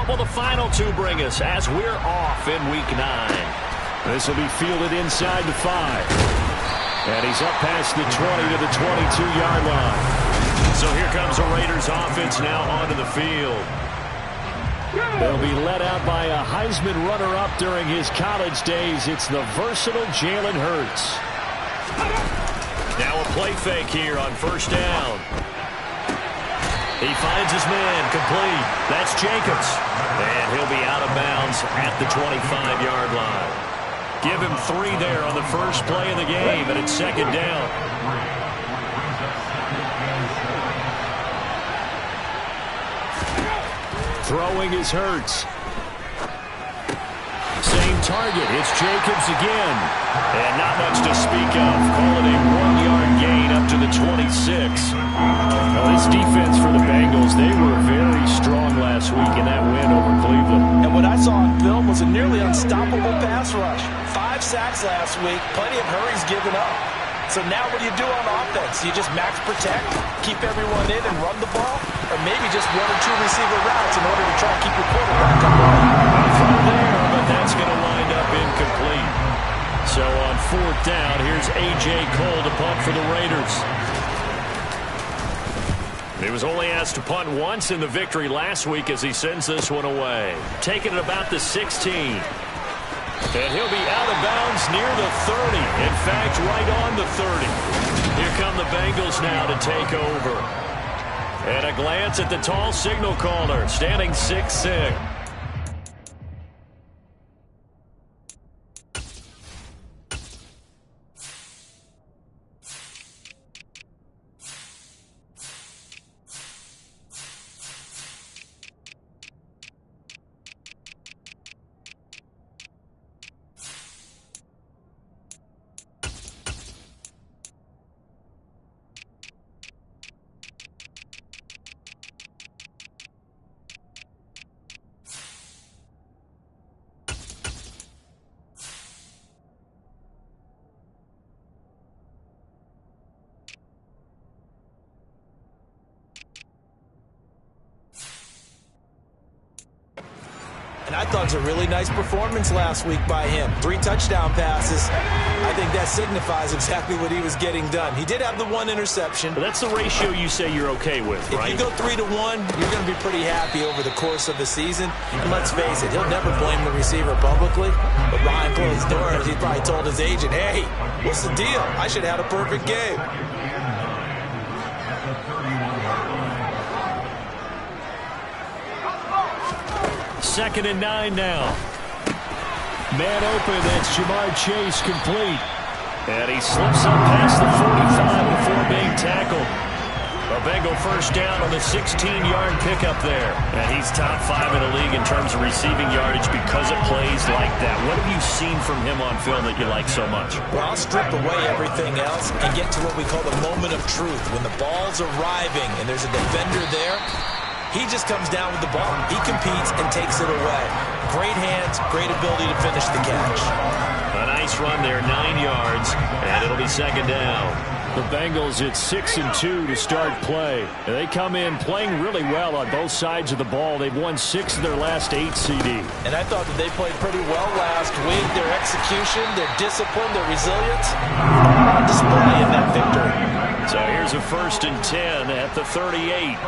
What will the final two bring us as we're off in Week 9? This will be fielded inside the 5. And he's up past the 20 to the 22-yard line. So here comes the Raiders offense now onto the field. They'll be led out by a Heisman runner-up during his college days. It's the versatile Jalen Hurts. Now a play fake here on first down. He finds his man, complete. That's Jacobs. And he'll be out of bounds at the 25-yard line. Give him 3 there on the first play of the game, and it's second down. Throwing is Hurts. Same target. It's Jacobs again. And not much to speak of. Call it a 1-yard gain up to the 26. Well, this defense for the Bengals, they were very strong last week in that win over Cleveland. And what I saw on film was a nearly unstoppable pass rush. 5 sacks last week. Plenty of hurries given up. So now what do you do on offense? You just max protect, keep everyone in and run the ball? Or maybe just 1 or 2 receiver routes in order to try and keep your quarterback upright? From there, but that's going to wind up incomplete. So on 4th down, here's A.J. Cole to punt for the Raiders. He was only asked to punt once in the victory last week as he sends this one away. Taking it about the 16. And he'll be out of bounds near the 30. In fact, right on the 30. Here come the Bengals now to take over. And a glance at the tall signal caller, standing 6'6". And I thought it was a really nice performance last week by him. 3 touchdown passes. I think that signifies exactly what he was getting done. He did have the 1 interception. But that's the ratio you say you're okay with, right? If you go 3 to 1, you're going to be pretty happy over the course of the season. And let's face it, he'll never blame the receiver publicly. But behind closed doors, he probably told his agent, hey, what's the deal? I should have had a perfect game. Second and 9 now. Man open, that's Jamar Chase complete. And he slips up past the 45 before being tackled. A Bengal first down on the 16-yard pickup there. And he's top 5 in the league in terms of receiving yardage because of plays like that. What have you seen from him on film that you like so much? Well, I'll strip away everything else and get to what we call the moment of truth. When the ball's arriving and there's a defender there, he just comes down with the ball. He competes and takes it away. Great hands, great ability to finish the catch. A nice run there, 9 yards, and it'll be second down. The Bengals at 6-2 to start play. They come in playing really well on both sides of the ball. They've won 6 of their last 8 CD. And I thought that they played pretty well last week. Their execution, their discipline, their resilience, on display in that victory. So here's a 1st and 10 at the 38.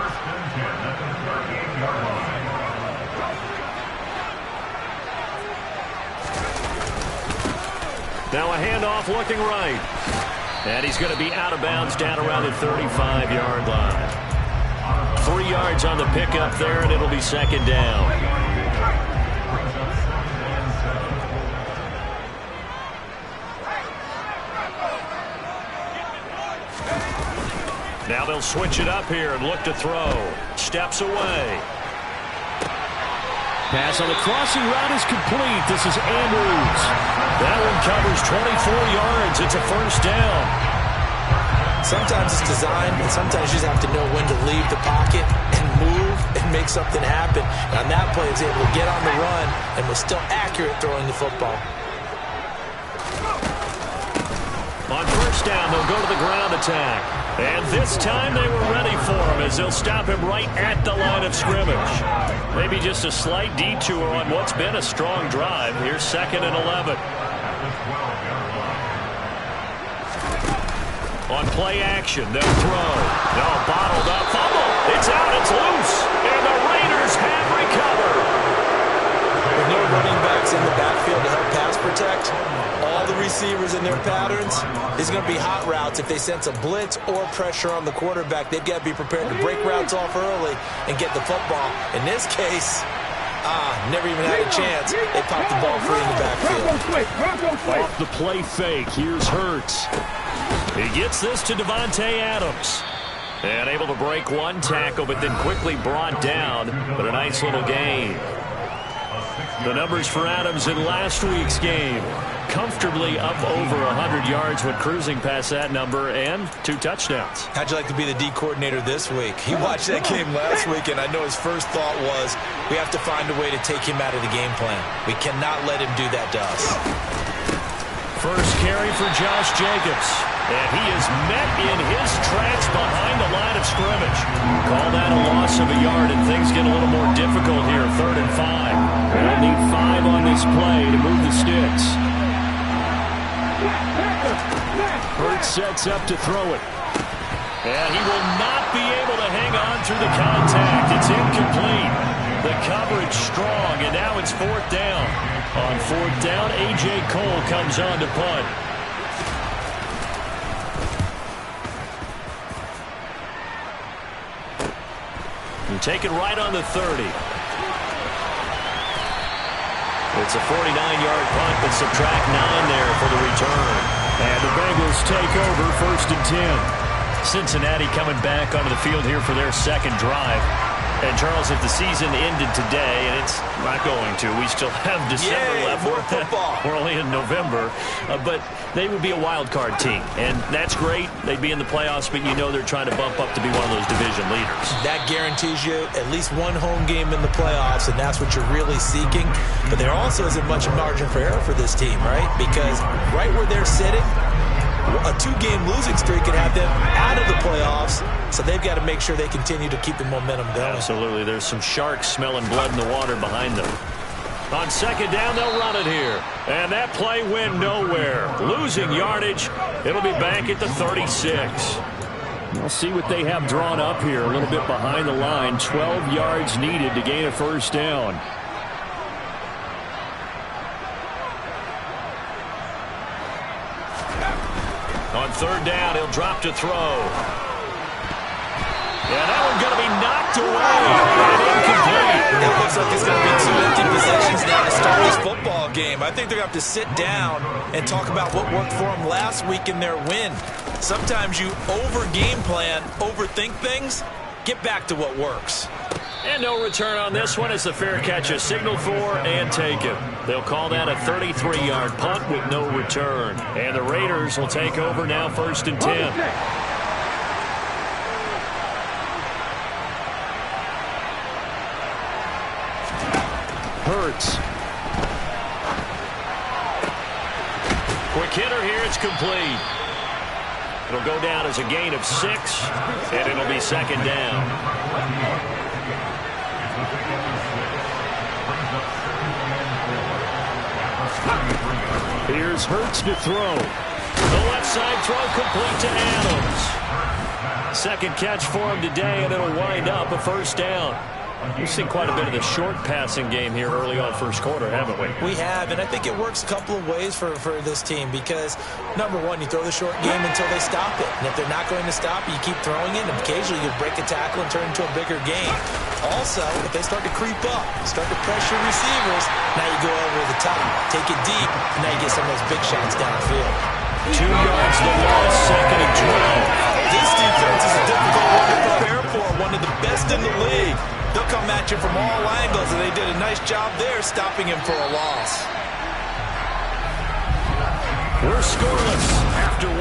Now a handoff looking right. And he's going to be out of bounds down around the 35-yard line. 3 yards on the pickup there, and it'll be second down. Now they'll switch it up here and look to throw. Steps away. Pass on the crossing route is complete. This is Andrews. That one covers 24 yards. It's a first down. Sometimes it's designed, and sometimes you just have to know when to leave the pocket and move and make something happen. And on that play, he was able to get on the run and was still accurate throwing the football. On first down, they'll go to the ground attack. And this time they were ready for him as they'll stop him right at the line of scrimmage. Maybe just a slight detour on what's been a strong drive. Here's 2nd and 11. On play action, they'll throw. No, bottled up. Fumble. It's out. It's loose. And the Raiders have recovered. With no running backs in the backfield to help pass protect, all the receivers in their patterns, is going to be hot routes. If they sense a blitz or pressure on the quarterback, they've got to be prepared to break routes off early and get the football. In this case, never even had a chance. They popped the ball free in the backfield. Off the play fake, here's Hurts. He gets this to Davante Adams. And able to break one tackle, but then quickly brought down. But a nice little gain. The numbers for Adams in last week's game. Comfortably up over 100 yards when cruising past that number, and 2 touchdowns. How'd you like to be the D coordinator this week? He watched that game last week, and I know his first thought was, we have to find a way to take him out of the game plan. We cannot let him do that to us. First carry for Josh Jacobs. And he is met in his tracks behind the line of scrimmage. Call that a loss of a yard, and things get a little more difficult here. 3rd and 5. They'll need 5 on this play to move the sticks. Hurts sets up to throw it. And he will not be able to hang on through the contact. It's incomplete. The coverage strong, and now it's 4th down. On 4th down, A.J. Cole comes on to punt. And take it right on the 30. It's a 49-yard punt, but subtract 9 there for the return. And the Bengals take over 1st and 10. Cincinnati coming back onto the field here for their 2nd drive. And, Charles, if the season ended today, and it's not going to, we still have December left. More football. We're only in November. But they would be a wild card team. And that's great. They'd be in the playoffs, but you know they're trying to bump up to be one of those division leaders. That guarantees you at least one home game in the playoffs, and that's what you're really seeking. But there also isn't much margin for error for this team, right? Because right where they're sitting, a 2-game losing streak could have them out of the playoffs, so they've got to make sure they continue to keep the momentum going. Absolutely. There's some sharks smelling blood in the water behind them. On 2nd down, they'll run it here. And that play went nowhere. Losing yardage. It'll be back at the 36. We'll see what they have drawn up here. A little bit behind the line. 12 yards needed to gain a 1st down. On 3rd down, he'll drop to throw. Yeah, that one's going to be knocked away and incomplete. It looks like it's going to be 2 empty possessions now to start this football game. I think they're going to have to sit down and talk about what worked for them last week in their win. Sometimes you over-game plan, overthink things. Get back to what works. And no return on this one as the fair catch is signaled for and taken. They'll call that a 33-yard punt with no return. And the Raiders will take over now 1st and 10. Hurts. Quick hitter here. It's complete. It'll go down as a gain of 6, and it'll be 2nd down. Here's Hurts to throw. The left side throw complete to Adams. 2nd catch for him today, and it'll wind up a 1st down. We've seen quite a bit of the short passing game here early on 1st quarter, haven't we? We have, and I think it works a couple of ways for this team because, number one, you throw the short game until they stop it. And if they're not going to stop it, you keep throwing it, and occasionally you break a tackle and turn it into a bigger game. Also, if they start to creep up, start to pressure receivers, now you go over the top, take it deep, and now you get some of those big shots downfield. 2 yards to loss, 2nd and 12. This defense is a difficult one to prepare for, one of the best in the league. They'll come at you from all angles, and they did a nice job there stopping him for a loss. We're scoreless after 1.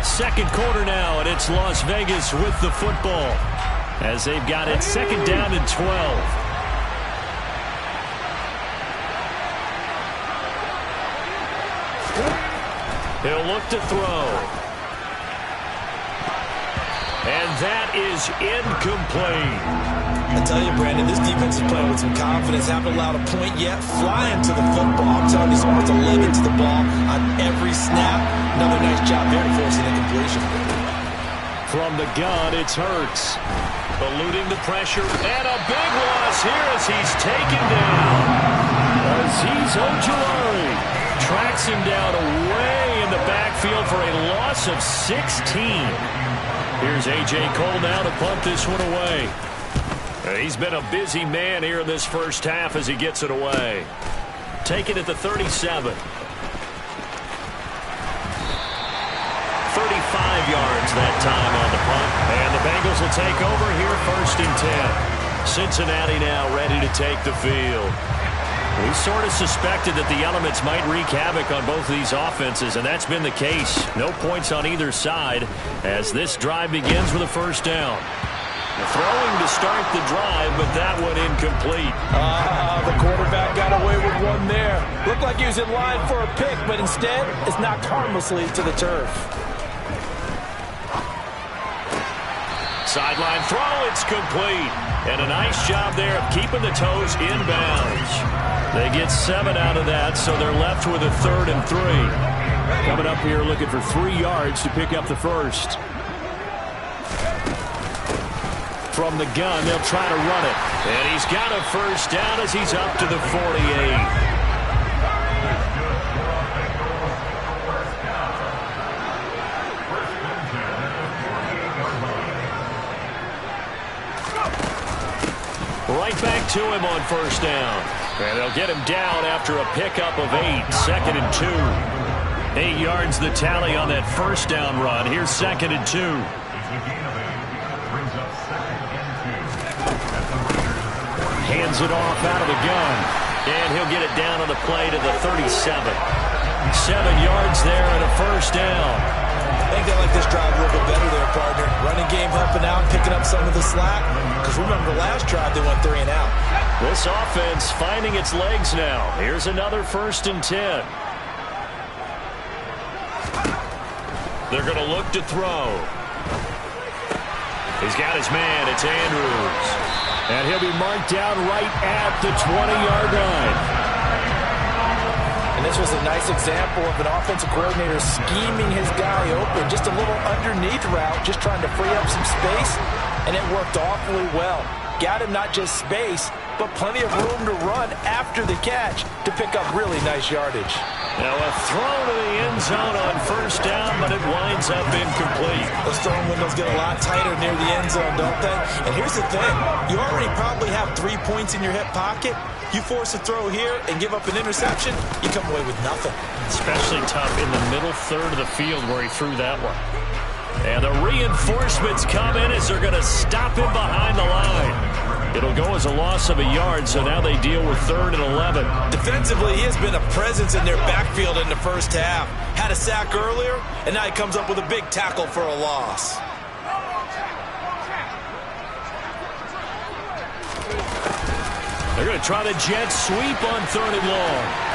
2nd quarter now, and it's Las Vegas with the football as they've got it 2nd down and 12. He'll look to throw. And that is incomplete. I tell you, Brandon, this defense is playing with some confidence. Haven't allowed a point yet. Flying to the football. I'm telling you, he's almost 11 to the ball on every snap. Another nice job there forcing incompletion. From the gun, it's Hurts. Eluding the pressure. And a big loss here as he's taken down. Azeez Ojulari tracks him down away in the backfield for a loss of 16. Here's A.J. Cole now to punt this one away. He's been a busy man here in this first half as he gets it away. Taken at the 37. 35 yards that time on the punt. And the Bengals will take over here first and 10. Cincinnati now ready to take the field. We sort of suspected that the elements might wreak havoc on both of these offenses, and that's been the case. No points on either side as this drive begins with a first down. Throwing to start the drive, but that one incomplete. The quarterback got away with one there. Looked like he was in line for a pick, but instead it's knocked harmlessly to the turf. Sideline throw, it's complete. And a nice job there of keeping the toes in bounds. They get 7 out of that, so they're left with a 3rd and 3. Coming up here looking for 3 yards to pick up the first. From the gun, they'll try to run it. And he's got a first down as he's up to the 48. Right back to him on first down. And they'll get him down after a pickup of 8. 2nd and 2. 8 yards the tally on that first down run. Here's 2nd and 2. Hands it off out of the gun. And he'll get it down on the play to the 37. 7 yards there and a first down. I think they like this drive a little bit better there, partner. Running game helping out, picking up some of the slack. Because remember, the last drive they went 3 and out. This offense finding its legs now. Here's another 1st and 10. They're going to look to throw. He's got his man. It's Andrews. And he'll be marked down right at the 20-yard line. And this was a nice example of an offensive coordinator scheming his guy open. Just a little underneath route, just trying to free up some space. And it worked awfully well. Got him not just space, but plenty of room to run after the catch to pick up really nice yardage. Now a throw to the end zone on first down, but it winds up incomplete. Those throwing windows get a lot tighter near the end zone, don't they? And here's the thing. You already probably have 3 points in your hip pocket. You force a throw here and give up an interception, you come away with nothing. Especially tough in the middle third of the field where he threw that one. And the reinforcements come in as they're going to stop him behind the line. It'll go as a loss of a yard, so now they deal with 3rd and 11. Defensively, he has been a presence in their backfield in the first half. Had a sack earlier, and now he comes up with a big tackle for a loss. They're going to try the jet sweep on 3rd and long.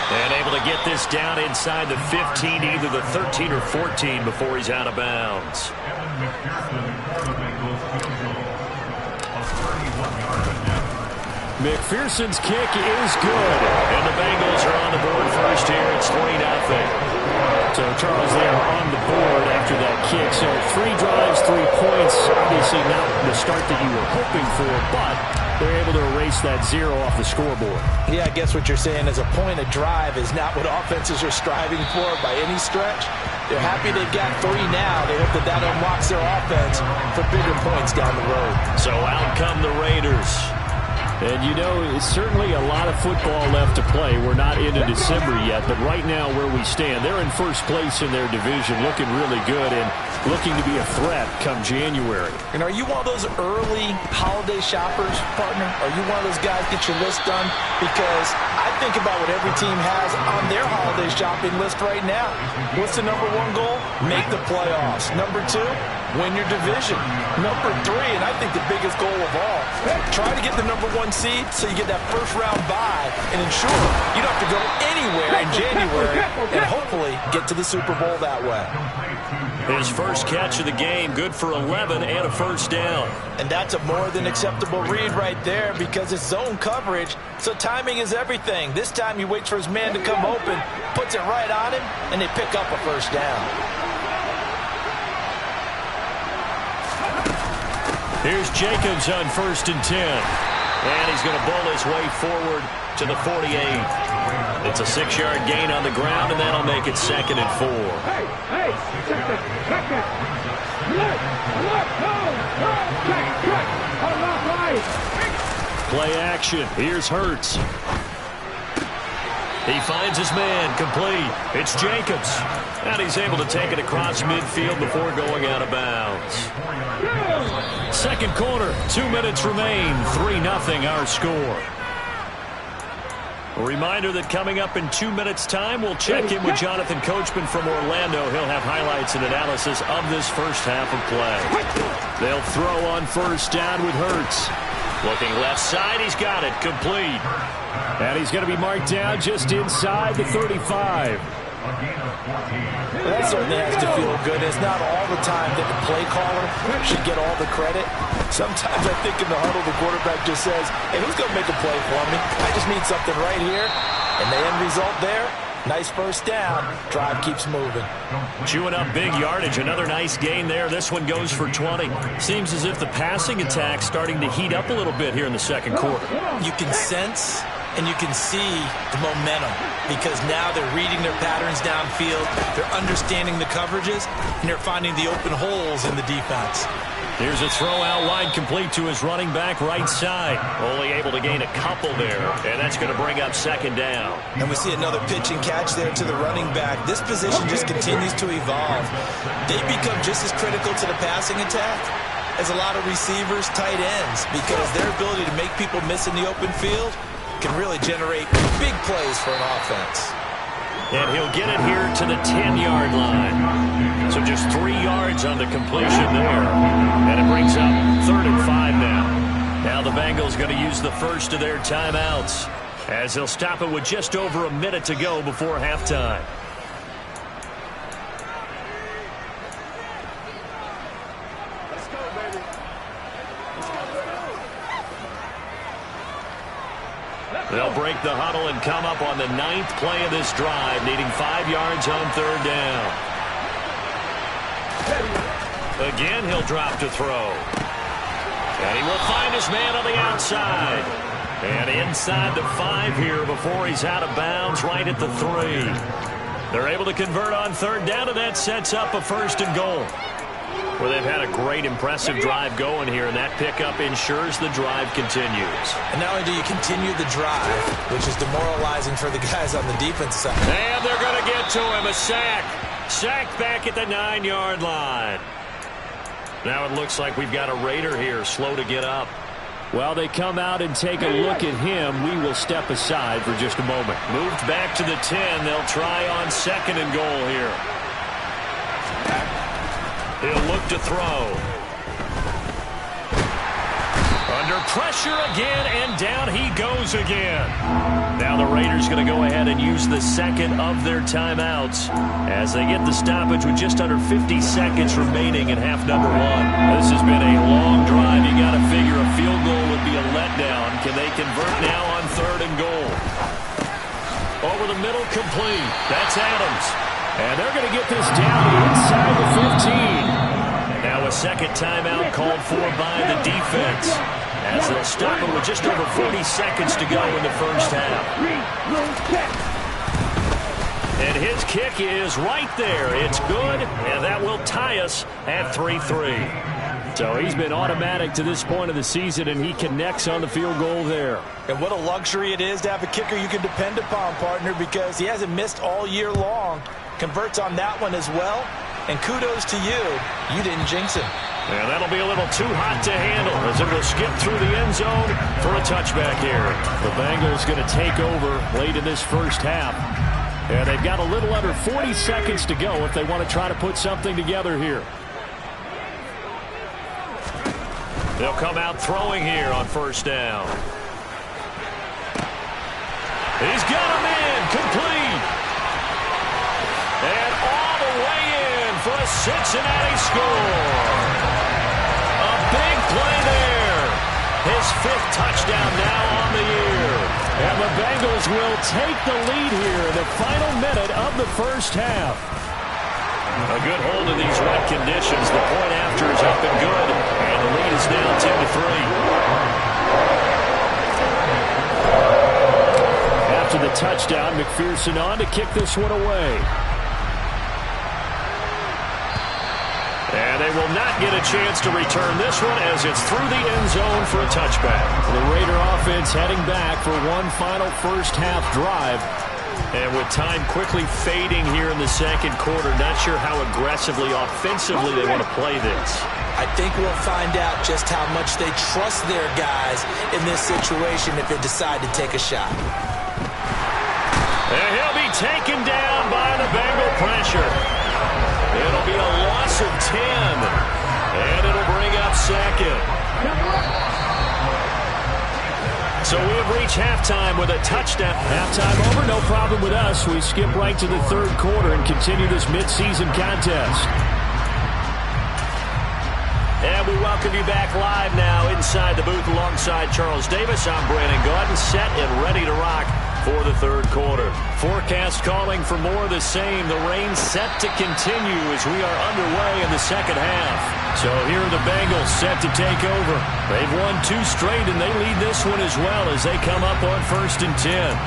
And able to get this down inside the 15, either the 13 or 14 before he's out of bounds. McPherson's kick is good. And the Bengals are on the board first here. It's 3-0. So Charles there on the board after that kick. So 3 drives, 3 points. Obviously not the start that you were hoping for, but they're able to erase that 0 off the scoreboard. Yeah, I guess what you're saying is a point of drive is not what offenses are striving for by any stretch. They're happy they've got 3 now. They hope that that unlocks their offense for bigger points down the road. So out come the Raiders. And, you know, it's certainly a lot of football left to play. We're not into December yet, but right now where we stand, they're in first place in their division, looking really good and looking to be a threat come January. And are you one of those early holiday shoppers, partner? Are you one of those guys get your list done? Because I think about what every team has on their holiday shopping list right now. What's the number 1 goal? Make the playoffs. Number 2, win your division. Number 3, and I think the biggest goal of all, try to get the number 1 seed so you get that first round bye and ensure you don't have to go anywhere in January and hopefully get to the Super Bowl that way. His first catch of the game, good for 11 and a first down. And that's a more than acceptable read right there because it's zone coverage, so timing is everything. This time he waits for his man to come open, puts it right on him, and they pick up a first down. Here's Jacobs on 1st and 10. And he's going to bowl his way forward to the 48. It's a 6-yard gain on the ground, and that'll make it 2nd and 4. Hey, check. Play action. Here's Hurts. He finds his man, complete. It's Jacobs. And he's able to take it across midfield before going out of bounds. Second quarter, 2 minutes remain. 3-0 our score. A reminder that coming up in 2 minutes' time, we'll check in with Jonathan Coachman from Orlando. He'll have highlights and analysis of this first half of play. They'll throw on first down with Hurts. Looking left side, he's got it, complete. And he's going to be marked down just inside the 35. That certainly has to feel good. It's not all the time that the play caller should get all the credit. Sometimes I think in the huddle, the quarterback just says, hey, who's going to make a play for me? I just need something right here. And the end result there, nice first down. Drive keeps moving. Chewing up big yardage. Another nice gain there. This one goes for 20. Seems as if the passing attack's starting to heat up a little bit here in the second quarter. You can sense and you can see the momentum because now they're reading their patterns downfield, they're understanding the coverages, and they're finding the open holes in the defense. Here's a throw out wide, complete to his running back right side. Only able to gain a couple there, and that's going to bring up 2nd down. And we see another pitch and catch there to the running back. This position just continues to evolve. They become just as critical to the passing attack as a lot of receivers, tight ends, because their ability to make people miss in the open field can really generate big plays for an offense. And he'll get it here to the 10-yard line. So just 3 yards on the completion there. And it brings up 3rd and 5 now. Now the Bengals going to use the first of their timeouts as they'll stop it with just over a minute to go before halftime. They'll break the huddle and come up on the 9th play of this drive, needing 5 yards on 3rd down. Again, he'll drop to throw. And he will find his man on the outside. And inside the 5 here before he's out of bounds, right at the 3. They're able to convert on 3rd down, and that sets up a 1st and goal. Well, they've had a great, impressive drive going here, and that pickup ensures the drive continues. And not only do you continue the drive, which is demoralizing for the guys on the defense side. And they're going to get to him, a sack. Sacked back at the 9-yard line. Now it looks like we've got a Raider here, slow to get up. Well, they come out and take a look at him. We will step aside for just a moment. Moved back to the 10. They'll try on 2nd and goal here. He'll look to throw. Under pressure again, and down he goes again. Now the Raiders going to go ahead and use the 2nd of their timeouts as they get the stoppage with just under 50 seconds remaining in half number 1. This has been a long drive. You got to figure a field goal would be a letdown. Can they convert now on 3rd and goal? Over the middle, complete. That's Adams. And they're going to get this down inside the 15. Now a 2nd timeout called for by the defense as they'll stop it with just over 40 seconds to go in the first half. And his kick is right there. It's good, and that will tie us at 3-3. So he's been automatic to this point of the season, and he connects on the field goal there. And what a luxury it is to have a kicker you can depend upon, partner, because he hasn't missed all year long. Converts on that one as well. And kudos to you. You didn't jinx him. And that'll be a little too hot to handle as it will skip through the end zone for a touchback here. The Bengals going to take over late in this first half. And they've got a little under 40 seconds to go if they want to try to put something together here. They'll come out throwing here on 1st down. He's got a man complete. And all the way in for a Cincinnati score. A big play there. His 5th touchdown now on the year. And the Bengals will take the lead here in the final minute of the first half. A good hold in these wet conditions. The point after is up and good. And the lead is now 10-3. After the touchdown, McPherson on to kick this one away. And they will not get a chance to return this one as it's through the end zone for a touchback. The Raider offense heading back for one final first half drive. And with time quickly fading here in the second quarter, not sure how aggressively, offensively they want to play this. I think we'll find out just how much they trust their guys in this situation if they decide to take a shot. And he'll be taken down by the Bengal pressure. It'll be a loss of 10, and it'll bring up second. So we have reached halftime with a touchdown. Halftime over, no problem with us. We skip right to the third quarter and continue this midseason contest. And we welcome you back live now inside the booth alongside Charles Davis. I'm Brandon Gaudin, set and ready to rock for the third quarter. Forecast calling for more of the same. The rain set to continue as we are underway in the second half. So here are the Bengals set to take over. They've won 2 straight, and they lead this one as well as they come up on 1st and 10.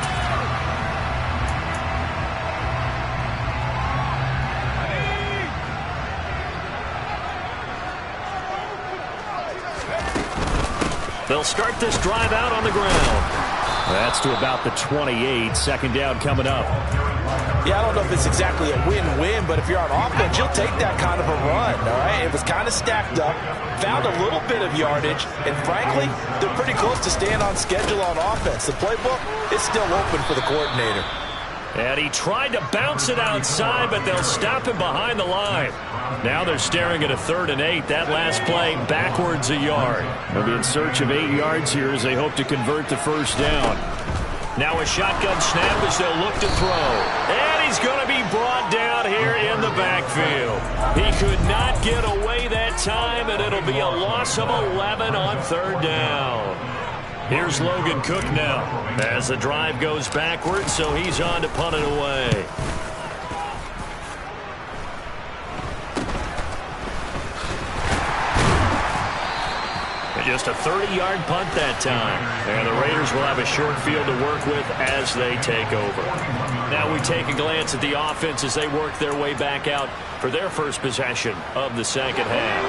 They'll start this drive out on the ground. That's to about the 28. Second down coming up. Yeah, I don't know if it's exactly a win-win, but if you're on offense, you'll take that kind of a run, all right? It was kind of stacked up, found a little bit of yardage, and frankly, they're pretty close to staying on schedule on offense. The playbook is still open for the coordinator. And he tried to bounce it outside, but they'll stop him behind the line. Now they're staring at a 3rd and 8. That last play backwards a yard. They'll be in search of 8 yards here as they hope to convert the first down. Now a shotgun snap as they'll look to throw. And he's going to be brought down here in the backfield. He could not get away that time, and it'll be a loss of 11 on 3rd down. Here's Logan Cook now as the drive goes backwards, so he's on to punt it away. Just a 30-yard punt that time. And the Raiders will have a short field to work with as they take over. Now we take a glance at the offense as they work their way back out for their first possession of the second half.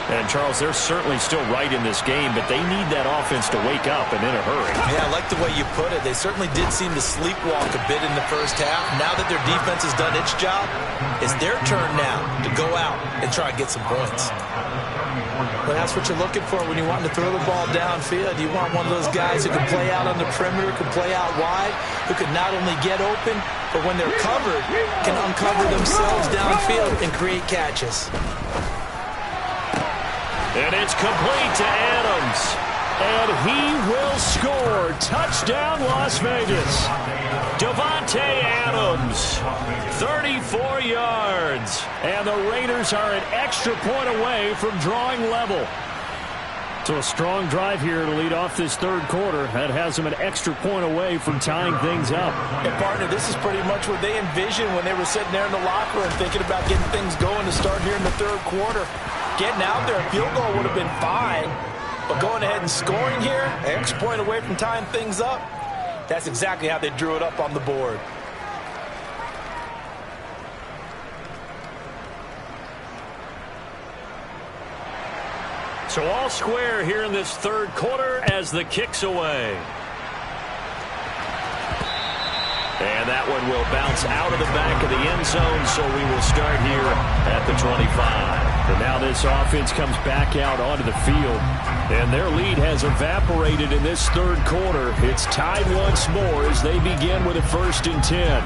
And, Charles, they're certainly still right in this game, but they need that offense to wake up and in a hurry. Yeah, I like the way you put it. They certainly did seem to sleepwalk a bit in the first half. Now that their defense has done its job, it's their turn now to go out and try and get some points. But that's what you're looking for when you want to throw the ball downfield. You want one of those guys who can play out on the perimeter, can play out wide, who can not only get open, but when they're covered, can uncover themselves downfield and create catches. And it's complete to Adams. And he will score. Touchdown, Las Vegas. Davante Adams, 34 yards. And the Raiders are an extra point away from drawing level. So a strong drive here to lead off this third quarter. That has them an extra point away from tying things up. And, partner, this is pretty much what they envisioned when they were sitting there in the locker room thinking about getting things going to start here in the third quarter. Getting out there, a field goal would have been fine. But going ahead and scoring here, an extra point away from tying things up, that's exactly how they drew it up on the board. So all square here in this third quarter as the kick's away. And that one will bounce out of the back of the end zone, so we will start here at the 25. And now this offense comes back out onto the field, and their lead has evaporated in this third quarter. It's tied once more as they begin with a 1st and 10.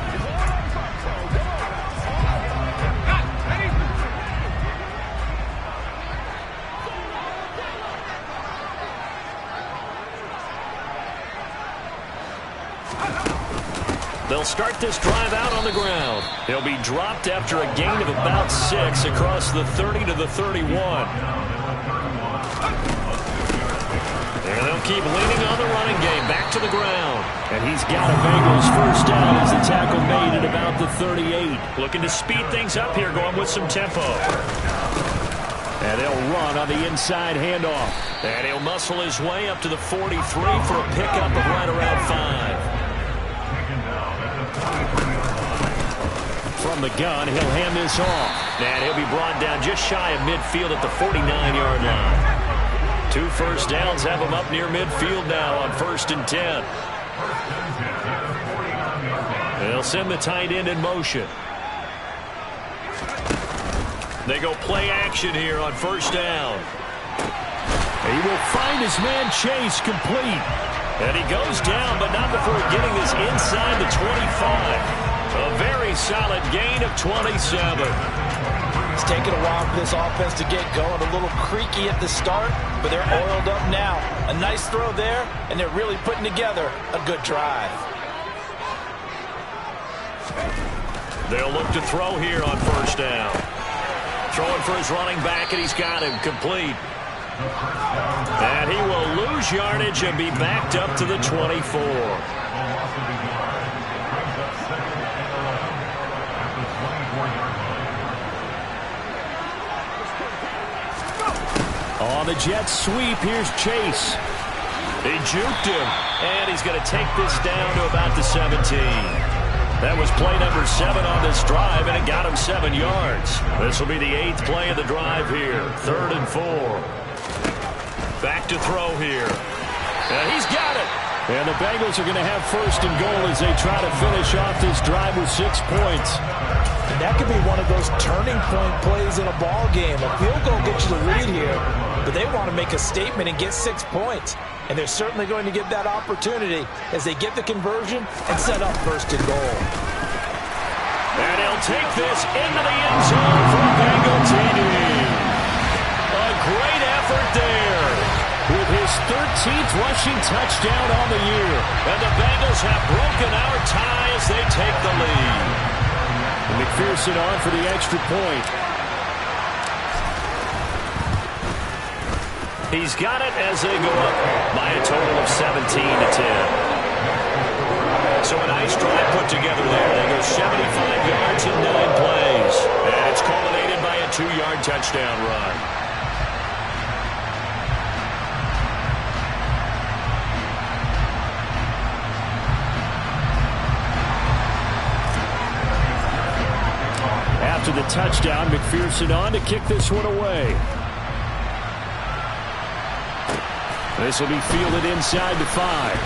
They'll start this drive out on the ground. He'll be dropped after a gain of about 6 across the 30 to the 31. And they'll keep leaning on the running game. Back to the ground. And he's got a Bengals first down as the tackle made at about the 38. Looking to speed things up here, going with some tempo. And they'll run on the inside handoff. And he'll muscle his way up to the 43 for a pickup of right around 5. From the gun, he'll hand this off. And he'll be brought down just shy of midfield at the 49-yard line. 2 first downs have him up near midfield now on 1st and 10. They'll send the tight end in motion. They go play action here on 1st down. He will find his man Chase complete. And he goes down, but not before getting this inside the 25. A very solid gain of 27. It's taken a while for this offense to get going. A little creaky at the start, but they're oiled up now. A nice throw there, and they're really putting together a good drive. They'll look to throw here on 1st down. Throwing for his running back, and he's got him complete. And he will lose yardage and be backed up to the 24. On the jet sweep, here's Chase. He juked him, and he's going to take this down to about the 17. That was play number 7 on this drive, and it got him 7 yards. This will be the 8th play of the drive here. 3rd and 4. Back to throw here. And he's got it. And the Bengals are going to have 1st and goal as they try to finish off this drive with 6 points. And that could be one of those turning point plays in a ball game. A field goal gets you the lead here, but they want to make a statement and get 6 points. And they're certainly going to get that opportunity as they get the conversion and set up 1st and goal. And he'll take this into the end zone for a Bengal TD. A great effort there with his 13th rushing touchdown on the year. And the Bengals have broken our tie as they take the lead. And McPherson on for the extra point. He's got it as they go up by a total of 17 to 10. So a nice drive put together there. They go 75 yards in 9 plays. And it's culminated by a 2-yard touchdown run. After the touchdown, McPherson on to kick this one away. This will be fielded inside the 5.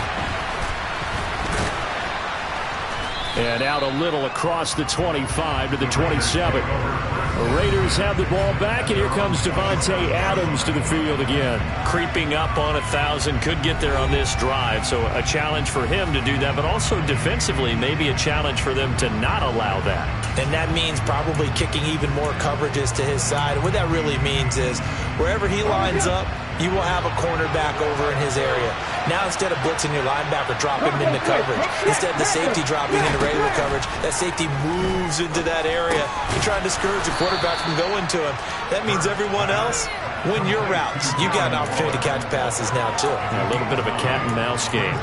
And out a little across the 25 to the 27. The Raiders have the ball back, and here comes Devontae Adams to the field again. Creeping up on 1,000, could get there on this drive, so a challenge for him to do that, but also defensively maybe a challenge for them to not allow that. And that means probably kicking even more coverages to his side. And what that really means is wherever he lines up, you will have a cornerback over in his area. Now instead of blitzing your linebacker, drop him into coverage. Instead of the safety dropping into regular coverage, that safety moves into that area. You try to discourage the quarterback from going to him. That means everyone else, win your routes. You got an opportunity to catch passes now too. A little bit of a cat and mouse game.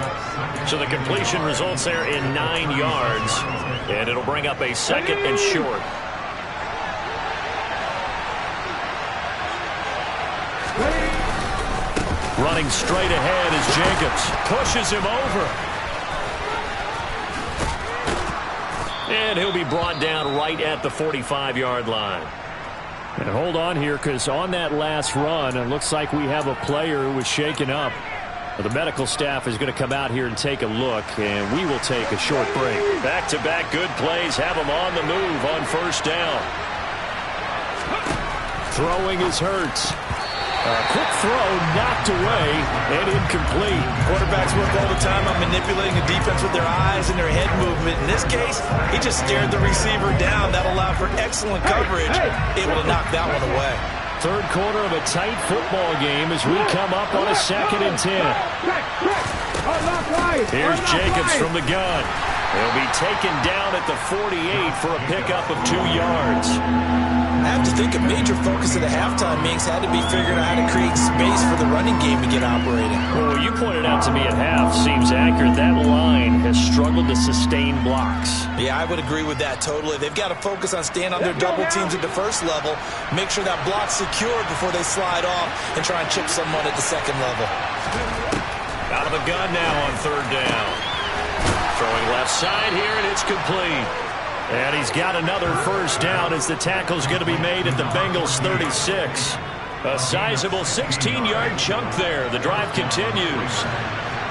So the completion results there in 9 yards. And it'll bring up a 2nd and short. Running straight ahead is Jacobs. Pushes him over. And he'll be brought down right at the 45-yard line. And hold on here, because on that last run, it looks like we have a player who was shaken up. The medical staff is going to come out here and take a look, and we will take a short break. Back-to-back good plays have him on the move on 1st down. Throwing is Hurts. A quick throw knocked away and incomplete. Quarterbacks work all the time on manipulating the defense with their eyes and their head movement. In this case, he just stared the receiver down. That allowed for excellent coverage, able to knock that one away. 3rd quarter of a tight football game as we come up on a 2nd and 10. Here's Jacobs from the gun. He'll be taken down at the 48 for a pickup of 2 yards. I have to think a major focus of the halftime meetings had to be figuring out how to create space for the running game to get operating. Well, you pointed out to me at half seems accurate. That line has struggled to sustain blocks. Yeah, I would agree with that totally. They've got to focus on staying on their double teams at the first level, make sure that block's secured before they slide off and try and chip someone at the second level. Out of the gun now on 3rd down. Throwing left side here, and it's complete. And he's got another first down as the tackle's going to be made at the Bengals 36. A sizable 16-yard chunk there. The drive continues.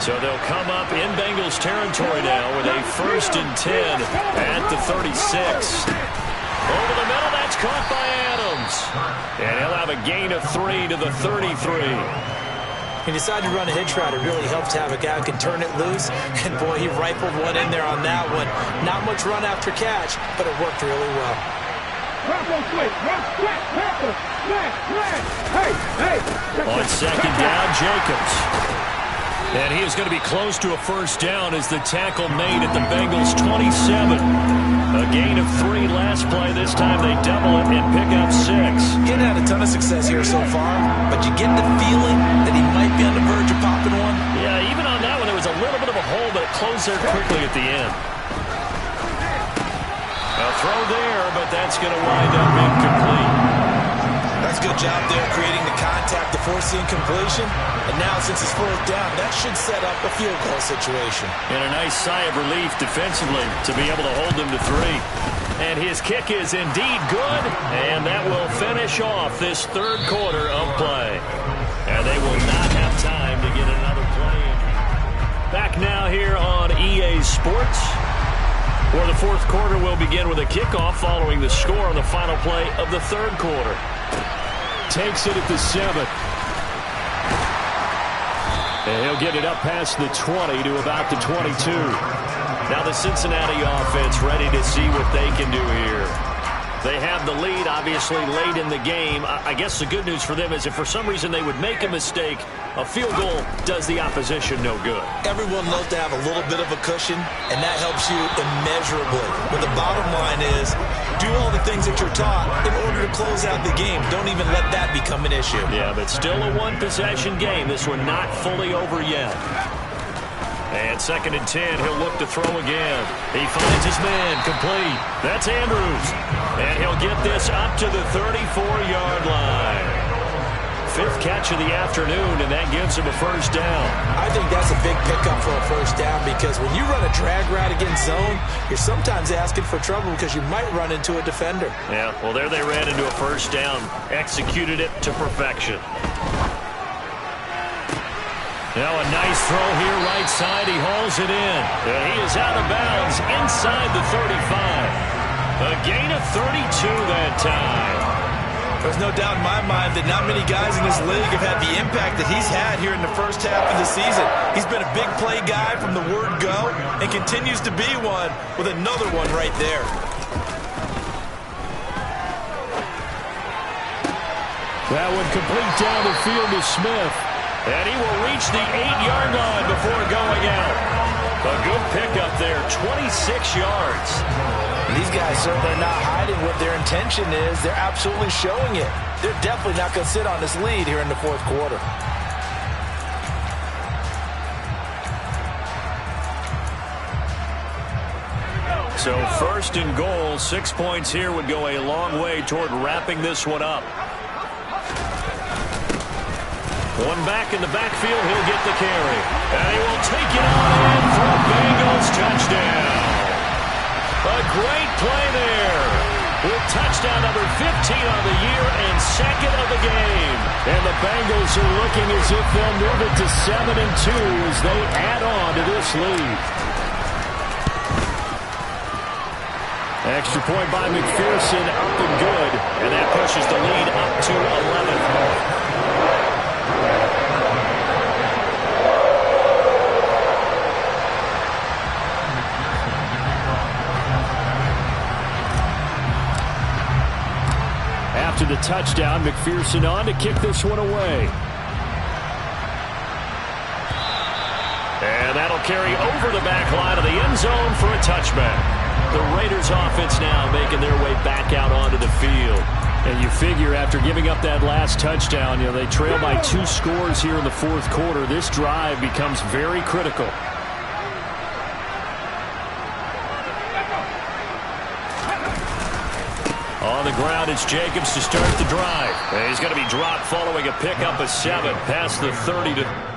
So they'll come up in Bengals territory now with a 1st and 10 at the 36. Over the middle, that's caught by Adams. And he'll have a gain of 3 to the 33. He decided to run a hitch route. It really helps to have a guy who can turn it loose. And, boy, he rifled one in there on that one. Not much run after catch, but it worked really well. On 2nd down, Jacobs. And he is going to be close to a first down as the tackle made at the Bengals 27. A gain of 3 last play. This time they double it and pick up 6. Getting had a ton of success here so far, but you get the feeling that he might be on the verge of popping one. Yeah, even on that one, there was a little bit of a hole, but it closed there quickly at the end. A throw there, but that's going to wind up incomplete. That's a good job there creating the contact to force the incompletion. And now, since it's 4th down, that should set up a field goal situation. And a nice sigh of relief defensively to be able to hold them to 3. And his kick is indeed good, and that will finish off this 3rd quarter of play. And they will not have time to get another play in. Back now here on EA Sports, where the 4th quarter will begin with a kickoff following the score on the final play of the 3rd quarter. Takes it at the 7. And he'll get it up past the 20 to about the 22. Now the Cincinnati offense ready to see what they can do here. They have the lead, obviously, late in the game. I guess the good news for them is if for some reason they would make a mistake, a field goal does the opposition no good. Everyone loves to have a little bit of a cushion, and that helps you immeasurably. But the bottom line is, do all the things that you're taught in order to close out the game. Don't even let that become an issue. Yeah, but still a one-possession game. This one not fully over yet. And 2nd and 10, he'll look to throw again. He finds his man, complete. That's Andrews. And he'll get this up to the 34-yard line. 5th catch of the afternoon, and that gives him a first down. I think that's a big pickup for a first down because when you run a drag route against zone, you're sometimes asking for trouble because you might run into a defender. Yeah, well, there they ran into a first down. Executed it to perfection. Now a nice throw here, right side. He hauls it in. And he is out of bounds inside the 35. A gain of 32 that time. There's no doubt in my mind that not many guys in this league have had the impact that he's had here in the first half of the season. He's been a big play guy from the word go and continues to be one with another one right there. That one complete down the field to Smith. And he will reach the 8-yard line before going out. A good pickup there, 26 yards. These guys certainly are not hiding what their intention is. They're absolutely showing it. They're definitely not going to sit on this lead here in the 4th quarter. So 1st and goal, 6 points here would go a long way toward wrapping this one up. One back in the backfield, he'll get the carry. And he will take it on in for a Bengals touchdown. A great play there. With touchdown number 15 on the year and 2nd of the game. And the Bengals are looking as if they'll move it to 7-2 as they add on to this lead. Extra point by McPherson, up and good. And that pushes the lead up to 11. After the touchdown, McPherson on to kick this one away. And that'll carry over the back line of the end zone for a touchback. The Raiders offense now making their way back out onto the field. And you figure after giving up that last touchdown, they trail by 2 scores here in the fourth quarter. This drive becomes very critical. On the ground, it's Jacobs to start the drive. And he's going to be dropped following a pickup of 7 past the 30 to...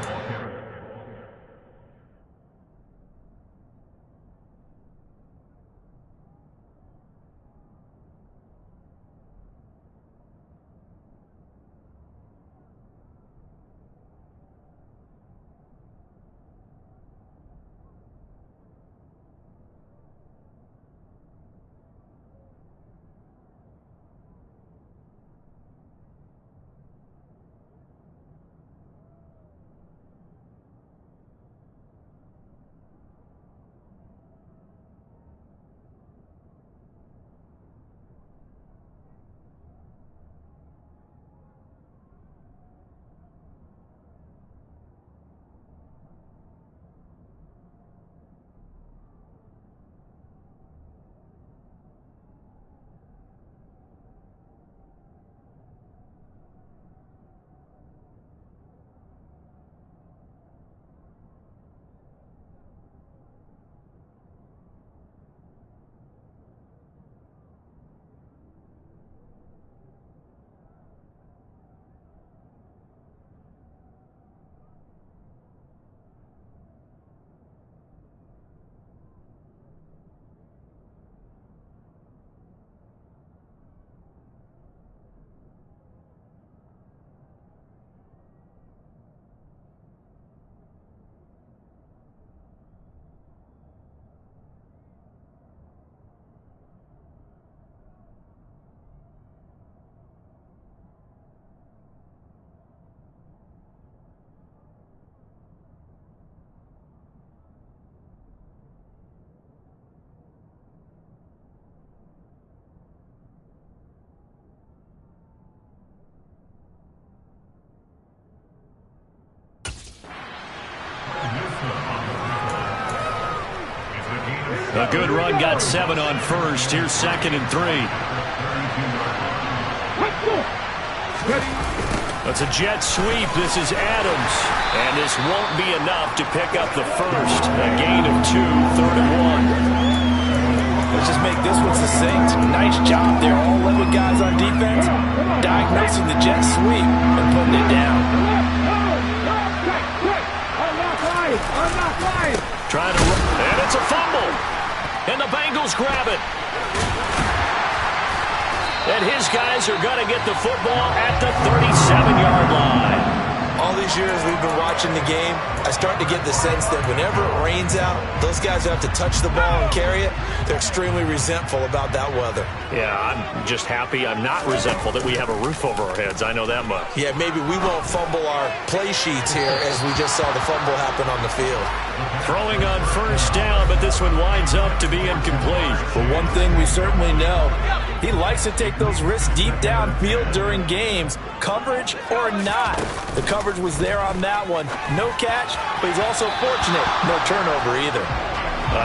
A good run, got 7 on first. Here's 2nd and 3. That's a jet sweep. This is Adams. And this won't be enough to pick up the first. A gain of 2, 3rd and 1. Let's just make this one succinct. Nice job there, all 11 guys on defense, diagnosing the jet sweep and putting it down. Trying to run, and it's a fumble. And the Bengals grab it. And his guys are going to get the football at the 37-yard line. All these years we've been watching the game, I start to get the sense that whenever it rains out, those guys who have to touch the ball and carry it, they're extremely resentful about that weather. Yeah, I'm just happy I'm not resentful that we have a roof over our heads. I know that much. Yeah, maybe we won't fumble our play sheets here as we just saw the fumble happen on the field. Throwing on first down, but this one winds up to be incomplete. But one thing we certainly know, he likes to take those risks deep downfield during games, coverage or not. The coverage was there on that one. No catch, but he's also fortunate. No turnover either.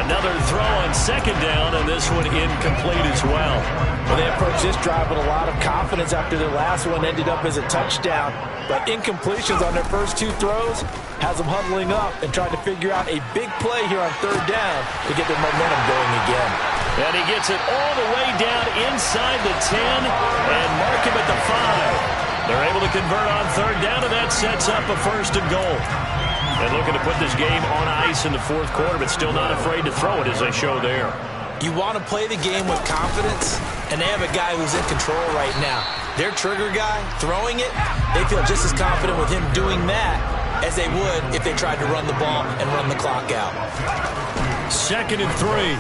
Another throw on 2nd down, and this one incomplete as well. Well, they approached this drive with a lot of confidence after their last one ended up as a touchdown. But incompletions on their first 2 throws has them huddling up and trying to figure out a big play here on 3rd down to get their momentum going again. And he gets it all the way down inside the 10 and mark him at the 5. They're able to convert on 3rd down, and that sets up a 1st and goal. And looking to put this game on ice in the 4th quarter, but still not afraid to throw it as they show there. You want to play the game with confidence, and they have a guy who's in control right now. Their trigger guy, throwing it, they feel just as confident with him doing that as they would if they tried to run the ball and run the clock out. 2nd and 3.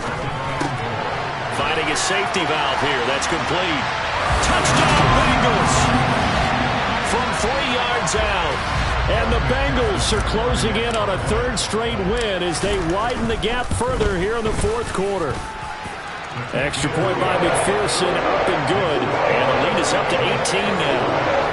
Finding a safety valve here. That's complete. Touchdown, Bengals! From 3 yards out. And the Bengals are closing in on a 3rd straight win as they widen the gap further here in the 4th quarter. Extra point by McPherson, up and good. And the lead is up to 18 now.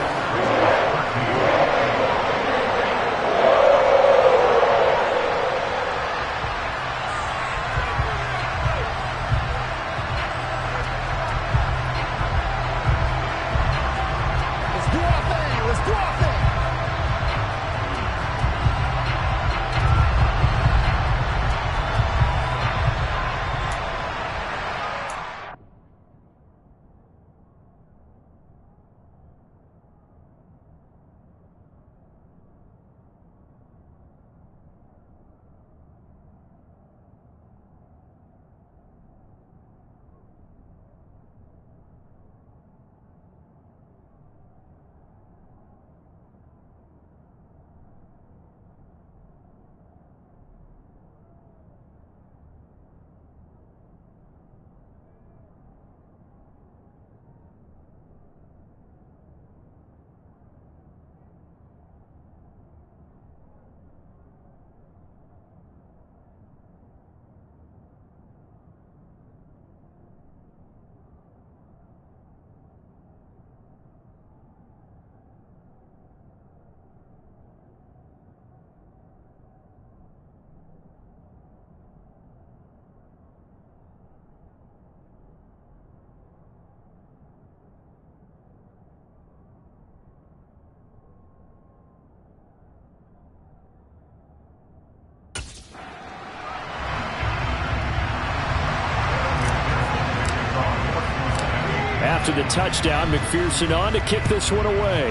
after the touchdown. McPherson on to kick this one away.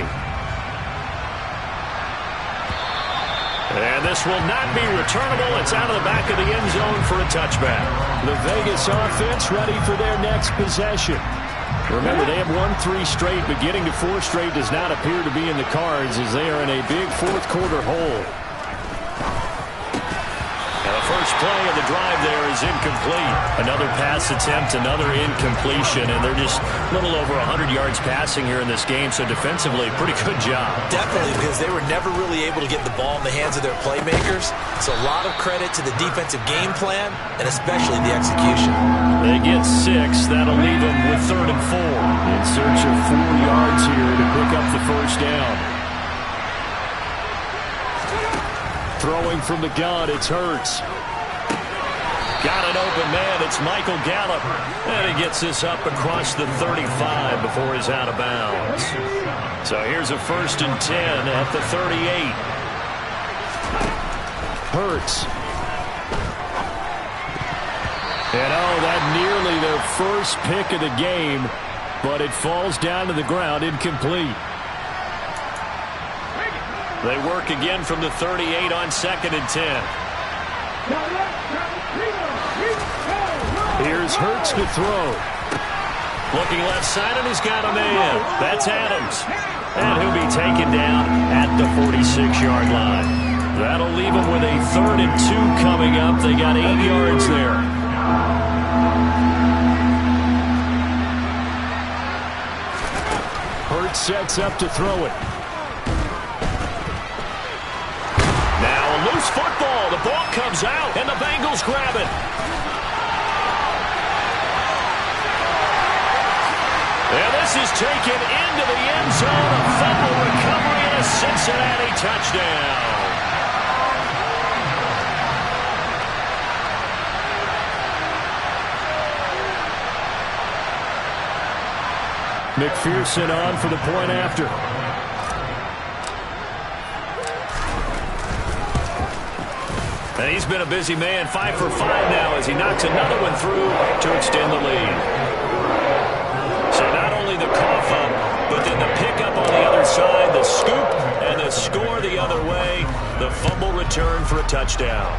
And this will not be returnable. It's out of the back of the end zone for a touchback. The Vegas offense ready for their next possession. Remember, they have won 3 straight, but getting to 4 straight does not appear to be in the cards as they are in a big fourth quarter hole. And the first play of the drive there is incomplete. Another pass attempt, another incompletion, and they're just a little over 100 yards passing here in this game, so defensively, pretty good job. Definitely, because they were never really able to get the ball in the hands of their playmakers. So a lot of credit to the defensive game plan, and especially the execution. They get 6. That'll leave them with 3rd and 4. In search of 4 yards here to pick up the first down. Throwing from the gun, it's Hurts. Got an open man, it's Michael Gallup. And he gets this up across the 35 before he's out of bounds. So here's a 1st and 10 at the 38. Hurts. And that nearly their first pick of the game, but it falls down to the ground, incomplete. They work again from the 38 on 2nd and 10. Here's Hurts to throw. Looking left side, and he's got a man. That's Adams. And he'll be taken down at the 46-yard line. That'll leave him with a 3rd and 2 coming up. They got 8 yards there. Hurts sets up to throw it. Loose football. The ball comes out, and the Bengals grab it. And this is taken into the end zone. A fumble recovery and a Cincinnati touchdown. McPherson on for the point after. And he's been a busy man, 5 for 5 now as he knocks another one through to extend the lead. So not only the cough up, but then the pickup on the other side, the scoop, and the score the other way, the fumble return for a touchdown.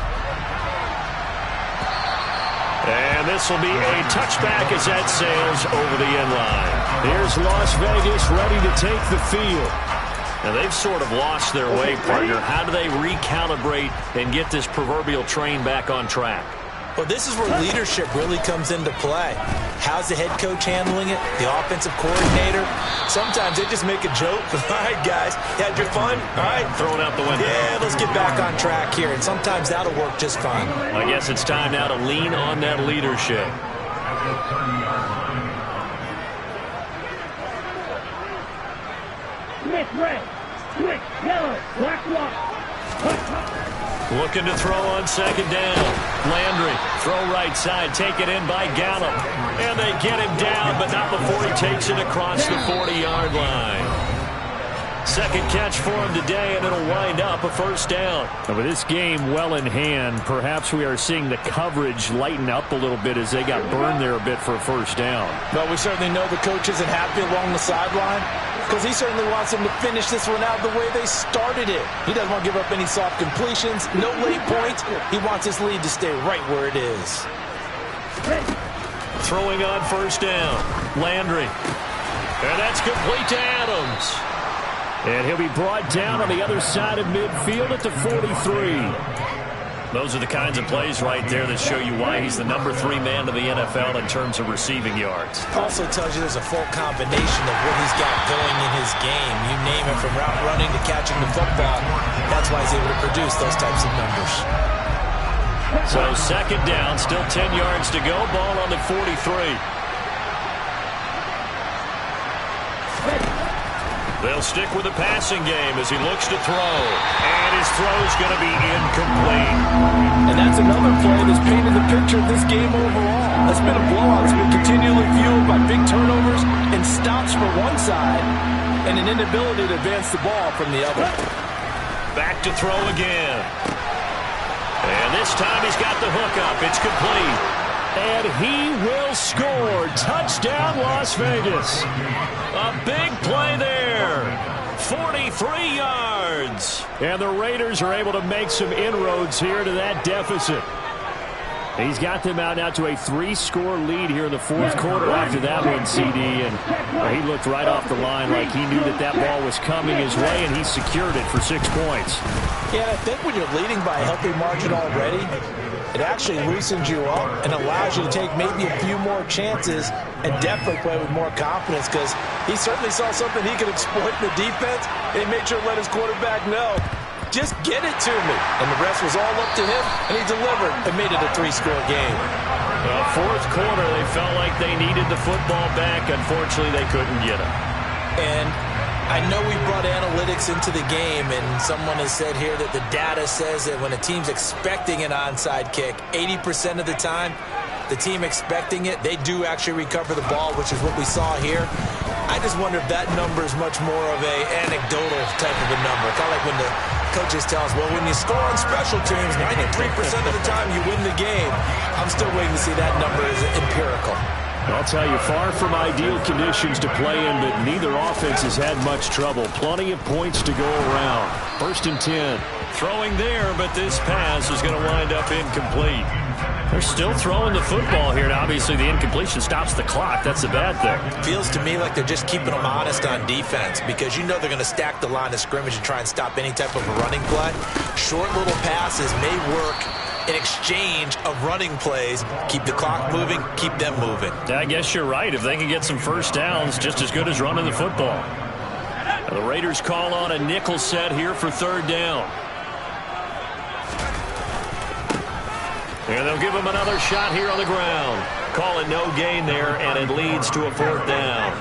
And this will be a touchback as that sails over the end line. Here's Las Vegas ready to take the field. Now, they've sort of lost their way, partner. How do they recalibrate and get this proverbial train back on track? Well, this is where leadership really comes into play. How's the head coach handling it? The offensive coordinator? Sometimes they just make a joke. All right, guys, you had your fun? All right. Throw it out the window. Yeah, let's get back on track here. And sometimes that'll work just fine. I guess it's time now to lean on that leadership. Smith red, Switch yellow, black block. Looking to throw on 2nd down. Landry, throw right side, taken in by Gallup. And they get him down, but not before he takes it across the 40-yard line. Second catch for him today, and it'll wind up a first down. And with this game well in hand, perhaps we are seeing the coverage lighten up a little bit as they got burned there a bit for a first down. But we certainly know the coach isn't happy along the sideline because he certainly wants them to finish this one out the way they started it. He doesn't want to give up any soft completions, no late points. He wants his lead to stay right where it is. Throwing on first down, Landry. And that's complete to Adams. And he'll be brought down on the other side of midfield at the 43. Those are the kinds of plays right there that show you why he's the number 3 man to the NFL in terms of receiving yards. Also tells you there's a full combination of what he's got going in his game. You name it, from route running to catching the football. That's why he's able to produce those types of numbers. So 2nd down, still 10 yards to go. Ball on the 43. They'll stick with the passing game as he looks to throw. And his throw's going to be incomplete. And that's another play that's painted the picture of this game overall. That's been a blowout. It's been continually fueled by big turnovers and stops for one side and an inability to advance the ball from the other. Back to throw again. And this time he's got the hook up. It's complete. And he will score. Touchdown, Las Vegas. A big play there. 43 yards. And the Raiders are able to make some inroads here to that deficit. He's got them out now to a 3-score lead here in the fourth quarter after that one, CD. And he looked right off the line like he knew that ball was coming his way, and he secured it for 6 points. Yeah, I think when you're leading by a healthy margin already, it actually loosens you up and allows you to take maybe a few more chances and definitely play with more confidence, because he certainly saw something he could exploit in the defense, and he made sure to let his quarterback know, just get it to me. And the rest was all up to him, and he delivered and made it a 3-score game. Well, fourth quarter, they felt like they needed the football back. Unfortunately, they couldn't get it. And I know we brought analytics into the game, and someone has said here that the data says that when a team's expecting an onside kick, 80% of the time, the team expecting it, they do actually recover the ball, which is what we saw here. I just wonder if that number is much more of a anecdotal type of a number. Kind of like when the coaches tell us, well, when you score on special teams, 93% of the time you win the game. I'm still waiting to see that number as empirical. I'll tell you, far from ideal conditions to play in, but neither offense has had much trouble. Plenty of points to go around. 1st and 10. Throwing there, but this pass is going to wind up incomplete. They're still throwing the football here, and obviously the incompletion stops the clock. That's the bad thing. Feels to me like they're just keeping them honest on defense, because you know they're going to stack the line of scrimmage and try and stop any type of a running play. Short little passes may work in exchange of running plays. Keep the clock moving, keep them moving. I guess you're right. If they can get some first downs, just as good as running the football. Now the Raiders call on a nickel set here for 3rd down. And they'll give him another shot here on the ground. Call it no gain there, and it leads to a 4th down.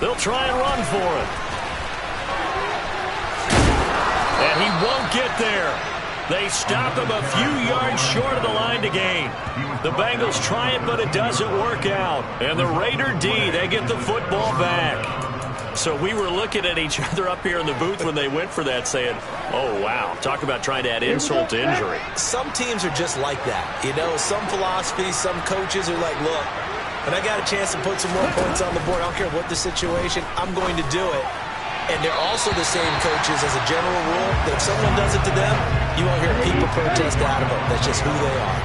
They'll try and run for it. And he won't get there. They stop him a few yards short of the line to gain. The Bengals try it, but it doesn't work out. And the Raider D, they get the football back. So we were looking at each other up here in the booth when they went for that, saying, oh, wow, talk about trying to add insult to injury. Some teams are just like that. You know, some philosophies, some coaches are like, look, when I got a chance to put some more points on the board, I don't care what the situation, I'm going to do it. And they're also the same coaches as a general rule that if someone does it to them, you won't hear people protest out of them. That's just who they are.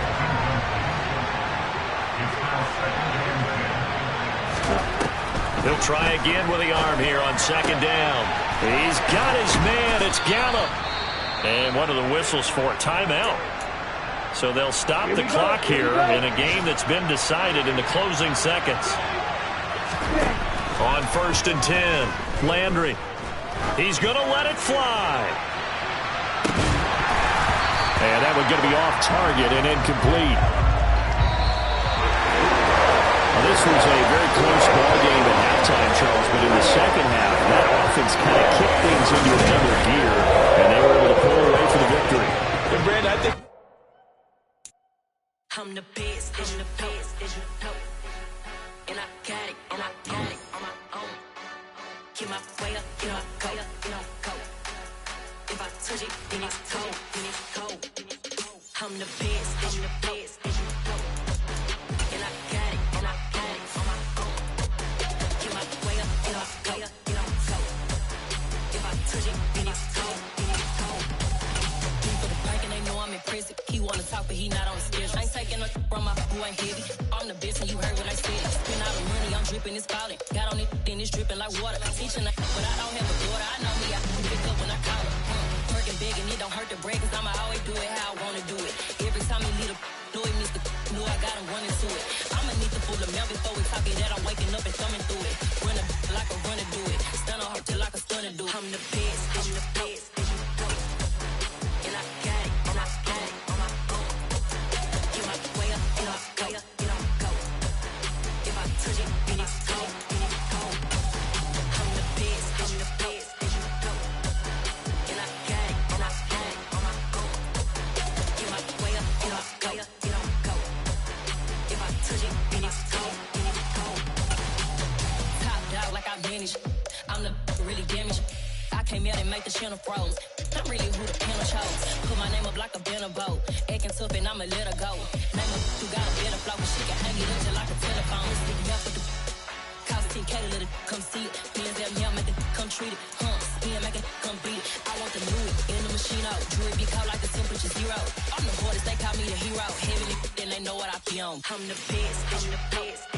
He'll try again with the arm here on 2nd down. He's got his man. It's Gallup. And one of the whistles for a timeout. So they'll stop the clock here in a game that's been decided in the closing seconds. On 1st and 10, Landry. He's going to let it fly. And that one's going to be off target and incomplete. Well, this was a very close ball game at halftime, Charles, but in the second half, that offense kind of kicked things into another gear, and they were able to pull away for the victory. And Brandon, I think I'm the best, I'm the best, and I got it, and I got it on my own. Get my way up, get my go, go. If I touch it, then it's cold, then it's cold. I'm the best, I'm the best, and I got it, and I got it on my own. Get my way up, get my go, go. If I touch it, then it's cold, then it's cold. For the park and they know I'm impressive. He wanna talk, but he not on schedule. I ain't taking no from my who ain't heavy. I'm the best, and you heard what I said. Spend all the money, I'm dripping, it's falling. Got on it, then it's dripping like water. Teaching but I don't have a daughter. I know me, I can pick up when I call her. Working big, and it don't hurt to break, cause I'ma always do it how I wanna do it. Every time he lead a know it means the know I got him running to it. I'ma need to pull the mail before we talk it that I'm waking up and thumbing through it. Run a like a runner do it. Stun on her till like a stunner do it. I'm the best, I'm the best. And I got it, and I got it on my own. Get my way up, and I go, go. If I touch it, then it's cold, then it's cold. I'm the best. make the channel froze. I'm really who the panel chose. Put my name up like a banner boat. Acting tough and I'ma let her go. Name her who got a better flow, but she can hang it up just like a telephone. Stick me up with the cost 10K to let it come see it. Hands down here, make it come treat it. Spin, make it come beat it. I want the new in the machine out. Jewelry be cold like the temperature 0. I'm the hardest, they call me the hero. Heavy, then they know what I be on. I'm the best, I'm the best.